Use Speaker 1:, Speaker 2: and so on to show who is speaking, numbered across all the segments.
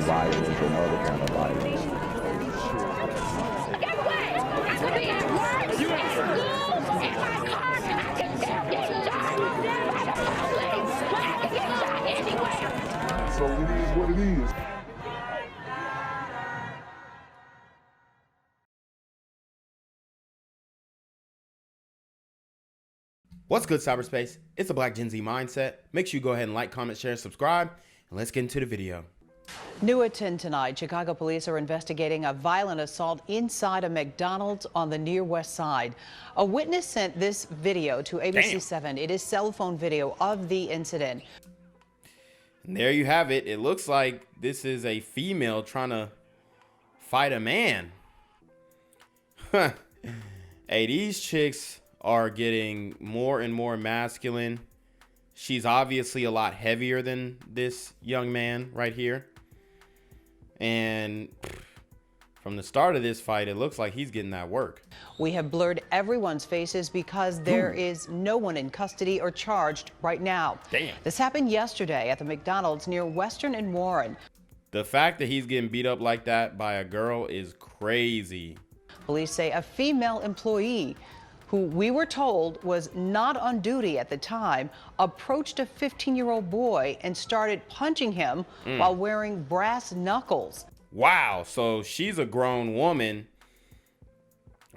Speaker 1: violence or no other kind of violence.
Speaker 2: Get away! I could be at work, at school, in my car, I can still get shot by the police, but I can get shot anywhere.
Speaker 3: So it is what it is.
Speaker 4: What's good, cyberspace? It's the Black Gen Z Mindset. Make sure you go ahead and like, comment, share, subscribe, and let's get into the video.
Speaker 5: New at 10 tonight, Chicago police are investigating a violent assault inside a McDonald's on the near west side. A witness sent this video to ABC7. It is cell phone video of the incident.
Speaker 4: And there you have it. It looks like this is a female trying to fight a man. Hey, these chicks are getting more and more masculine. She's obviously a lot heavier than this young man right here. And from the start of this fight, it looks like he's getting that work.
Speaker 5: We have blurred everyone's faces because there is no one in custody or charged right now.
Speaker 4: Damn.
Speaker 5: This happened yesterday at the McDonald's near Western and Warren.
Speaker 4: The fact that he's getting beat up like that by a girl is crazy.
Speaker 5: Police say a female employee, who we were told was not on duty at the time, approached a 15-year-old boy and started punching him while wearing brass knuckles.
Speaker 4: Wow, so she's a grown woman.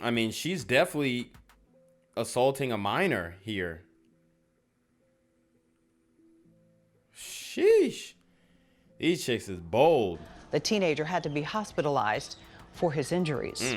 Speaker 4: I mean, she's definitely assaulting a minor here. Sheesh. These chicks is bold.
Speaker 5: The teenager had to be hospitalized for his injuries.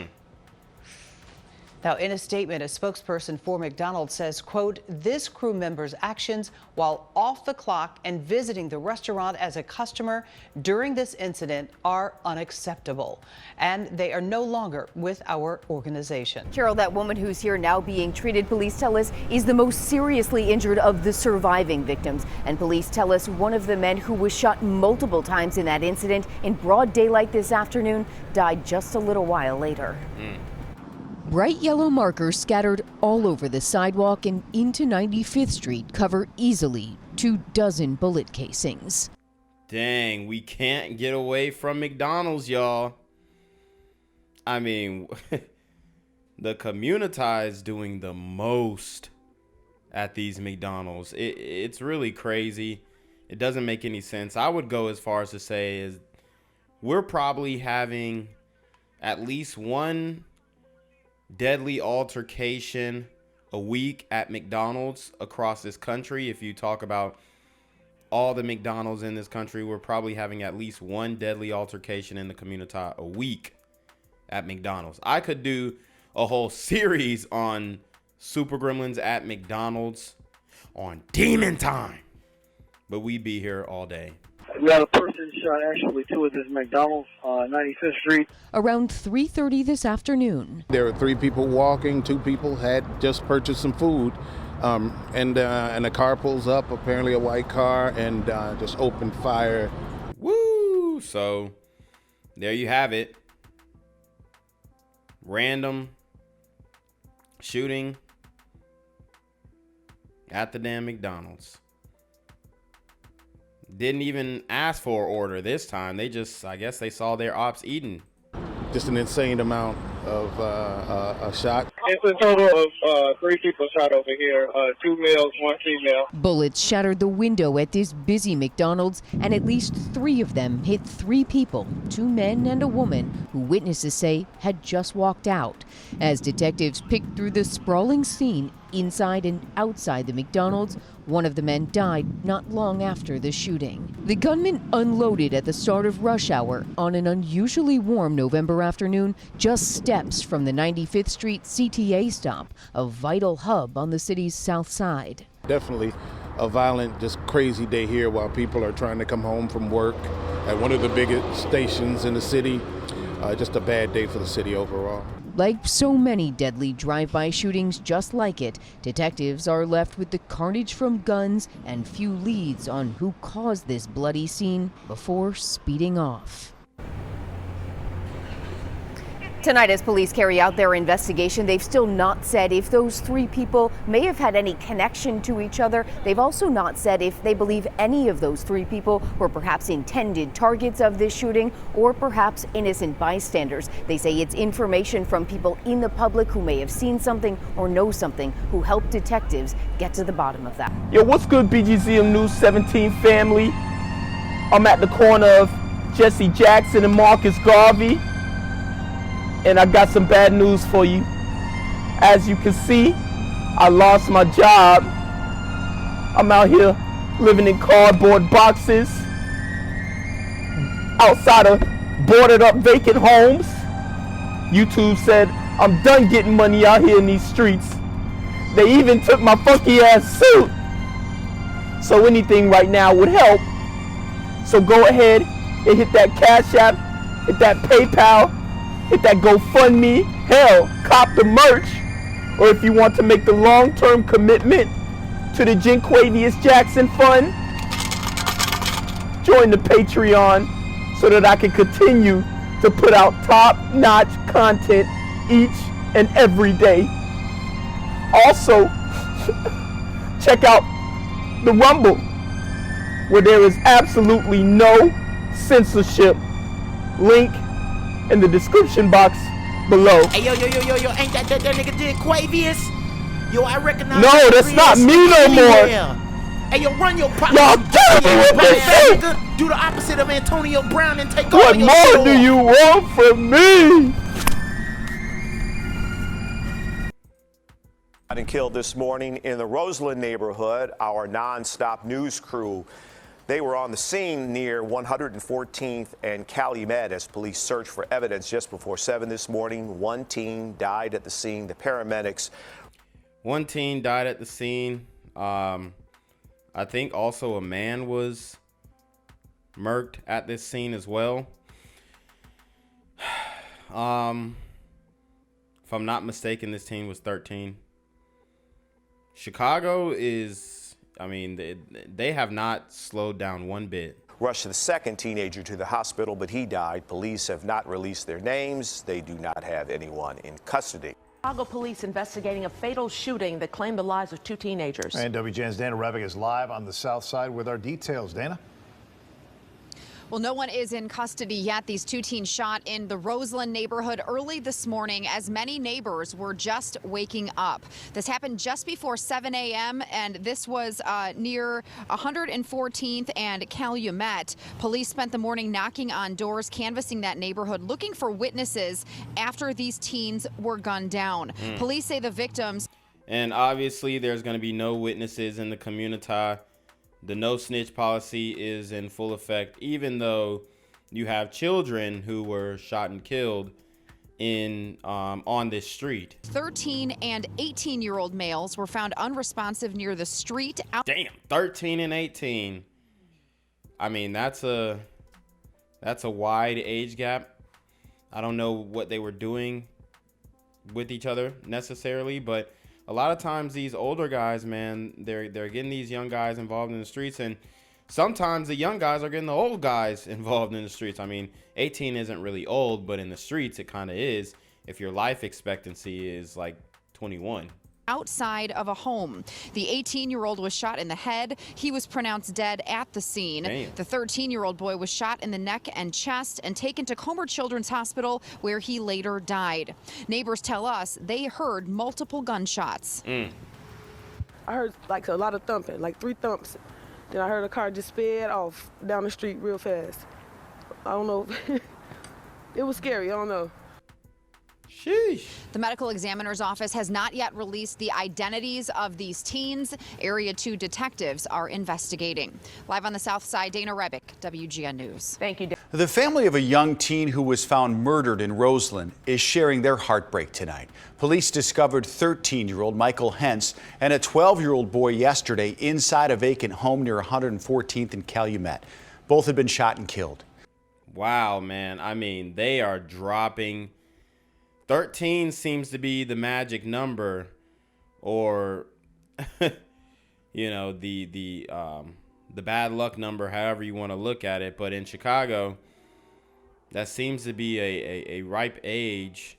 Speaker 5: Now, in a statement, a spokesperson for McDonald's says, quote, this crew member's actions while off the clock and visiting the restaurant as a customer during this incident are unacceptable, and they are no longer with our organization.
Speaker 6: Carol, that woman who's here now being treated, police tell us, is the most seriously injured of the surviving victims. And police tell us one of the men who was shot multiple times in that incident in broad daylight this afternoon died just a little while later.
Speaker 7: Bright yellow markers scattered all over the sidewalk and into 95th Street cover easily 24 bullet casings.
Speaker 4: Dang, we can't get away from McDonald's, y'all. I mean, the community is doing the most at these McDonald's. It's really crazy. It doesn't make any sense. I would go as far as to say is we're probably having at least one deadly altercation a week at McDonald's across this country. If you talk about all the McDonald's in this country, we're probably having at least one deadly altercation in the community a week at McDonald's. I could do a whole series on Super Gremlins at McDonald's on Demon Time, but we'd be here all day.
Speaker 8: We had a person shot actually too at this McDonald's on 95th Street.
Speaker 7: Around 3:30 this afternoon.
Speaker 9: There were 3 people walking, 2 people had just purchased some food, and a car pulls up, apparently a white car, and just opened fire.
Speaker 4: Woo! So there you have it. Random shooting at the damn McDonald's. Didn't even ask for an order this time. They just, I guess they saw their ops eating.
Speaker 9: Just an insane amount of a shot.
Speaker 8: It's a total of 3 people shot over here, 2 males, 1 female.
Speaker 7: Bullets shattered the window at this busy McDonald's, and at least 3 of them hit 3 people, 2 men and a woman, who witnesses say had just walked out. As detectives picked through the sprawling scene inside and outside the McDonald's, one of the men died not long after the shooting. The gunman unloaded at the start of rush hour on an unusually warm November afternoon, just steps from the 95th Street CTA stop, a vital hub on the city's south side.
Speaker 9: Definitely a violent, just crazy day here while people are trying to come home from work at one of the biggest stations in the city. Just a bad day for the city overall.
Speaker 7: Like so many deadly drive-by shootings just like it, detectives are left with the carnage from guns and few leads on who caused this bloody scene before speeding off.
Speaker 6: Tonight, as police carry out their investigation, they've still not said if those 3 people may have had any connection to each other. They've also not said if they believe any of those 3 people were perhaps intended targets of this shooting or perhaps innocent bystanders. They say it's information from people in the public who may have seen something or know something who helped detectives get to the bottom of that.
Speaker 3: Yo, what's good, BGZM News 17 family? I'm at the corner of Jesse Jackson and Marcus Garvey, and I got some bad news for you. As you can see, I lost my job. I'm out here living in cardboard boxes outside of boarded up vacant homes. YouTube said I'm done getting money out here in these streets. They even took my funky ass suit. So anything right now would help. So go ahead and hit that Cash App, hit that PayPal, hit that GoFundMe, hell, cop the merch. Or if you want to make the long-term commitment to the Jinquavius Jackson Fund, join the Patreon so that I can continue to put out top-notch content each and every day. Also, check out the Rumble, where there is absolutely no censorship. Link in the description box below.
Speaker 10: Hey, yo, ain't that nigga Jinquavius? Yo, I recognize.
Speaker 3: No, that's not me no more.
Speaker 10: Hey, yo, run your pop.
Speaker 3: Y'all killing me with this shit.
Speaker 10: Do the opposite of Antonio Brown and take
Speaker 3: What
Speaker 10: all your
Speaker 3: more do you want from me?
Speaker 11: And killed this morning in the Roseland neighborhood. Our non-stop news crew, they were on the scene near 114th and Calumet as police searched for evidence just before 7 this morning. 1 teen died at the scene. The paramedics.
Speaker 4: 1 teen died at the scene. I think also a man was murked at this scene as well. If I'm not mistaken, this teen was 13. Chicago is, I mean, they have not slowed down one bit.
Speaker 11: Rushed the second teenager to the hospital, but he died. Police have not released their names. They do not have anyone in custody.
Speaker 12: Chicago police investigating a fatal shooting that claimed the lives of 2 teenagers.
Speaker 13: And WGN's Dana Rebick is live on the south side with our details. Dana?
Speaker 14: Well, no one is in custody yet. These 2 teens shot in the Roseland neighborhood early this morning as many neighbors were just waking up. This happened just before 7 a.m. and this was near 114th and Calumet. Police spent the morning knocking on doors, canvassing that neighborhood, looking for witnesses after these teens were gunned down. Police say the victims.
Speaker 4: And obviously there's going to be no witnesses in the community. The no snitch policy is in full effect, even though you have children who were shot and killed in on this street.
Speaker 14: 13 and 18-year-old males were found unresponsive near the street.
Speaker 4: Damn, 13 and 18. I mean, that's a wide age gap. I don't know what they were doing with each other necessarily, but a lot of times these older guys, man, they're getting these young guys involved in the streets, and sometimes the young guys are getting the old guys involved in the streets. I mean, 18 isn't really old, but in the streets it kind of is if your life expectancy is like 21.
Speaker 14: Outside of a home. The 18-year-old was shot in the head. He was pronounced dead at the scene.
Speaker 4: Damn.
Speaker 14: The 13-year-old boy was shot in the neck and chest and taken to Comer Children's Hospital, where he later died. Neighbors tell us they heard multiple gunshots.
Speaker 15: I heard like a lot of thumping, like 3 thumps. Then I heard a car just sped off down the street real fast. I don't know. It was scary. I don't know.
Speaker 4: Sheesh.
Speaker 14: The medical examiner's office has not yet released the identities of these teens. Area 2 detectives are investigating. Live on the south side, Dana Rebick, WGN News.
Speaker 12: Thank you, Dana.
Speaker 16: The family of a young teen who was found murdered in Roseland is sharing their heartbreak tonight. Police discovered 13-year-old Michael Hentz and a 12-year-old boy yesterday inside a vacant home near 114th and Calumet. Both had been shot and killed.
Speaker 4: Wow, man. I mean, they are dropping. 13 seems to be the magic number, or you know, the bad luck number, however you want to look at it. But in Chicago, that seems to be a ripe age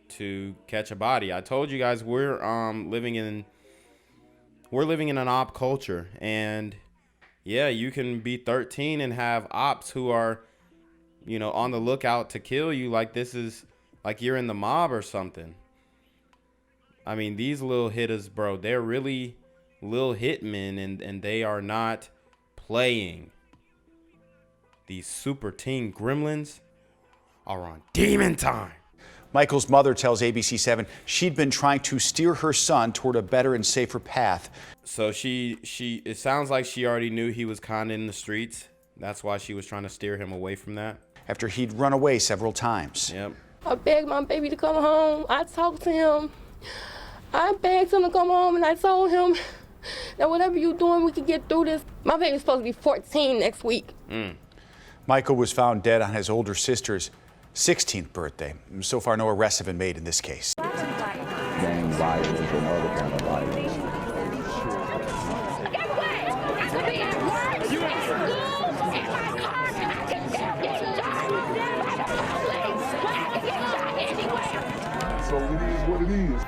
Speaker 4: to catch a body. I told you guys we're living in an op culture, and yeah, you can be 13 and have ops who are, you know, on the lookout to kill you like this is like you're in the mob or something. I mean, these little hitters, bro, they're really little hitmen, and they are not playing. These super teen gremlins are on demon time.
Speaker 16: Michael's mother tells ABC7 she'd been trying to steer her son toward a better and safer path.
Speaker 4: So it sounds like she already knew he was kind of in the streets. That's why she was trying to steer him away from that.
Speaker 16: After he'd run away several times.
Speaker 4: Yep.
Speaker 17: I begged my baby to come home. I talked to him. I begged him to come home, and I told him that whatever you're doing, we can get through this. My baby's supposed to be 14 next week.
Speaker 16: Michael was found dead on his older sister's 16th birthday. So far, no arrests have been made in this case.
Speaker 1: Gang violence and other kind of violence.
Speaker 2: So it is what it is.